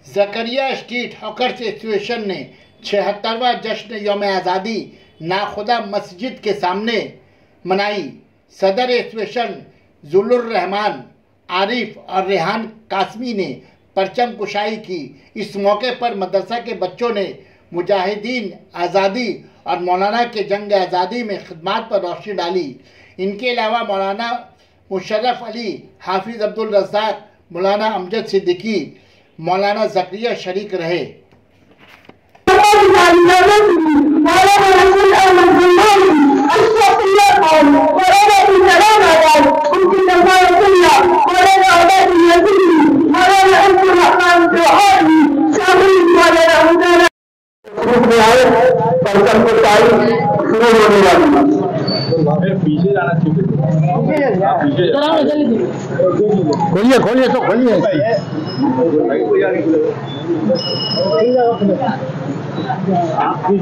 Zakaria street hawkers association ने 76वां जश्न यौम आज़ादी नाखुदा मस्जिद के सामने मनाई। सदर एसोसिएशन जुलुर रहमान आरिफ और रेहान कासमी ने परचम कुशाई की। इस मौके पर मदरसा के बच्चों ने मुजाहिदीन आज़ादी और मौलाना के जंग आज़ादी में खिदमत पर रोशनी डाली। इनके अलावा मौलाना मुशर्रफ अली, हाफिज अब्दुल रज़ाक, मौलाना अमजद सिद्दीकी, मौलाना ज़करिया शरीक रहे। खोलिए खोलिए तो खोलिए। Aku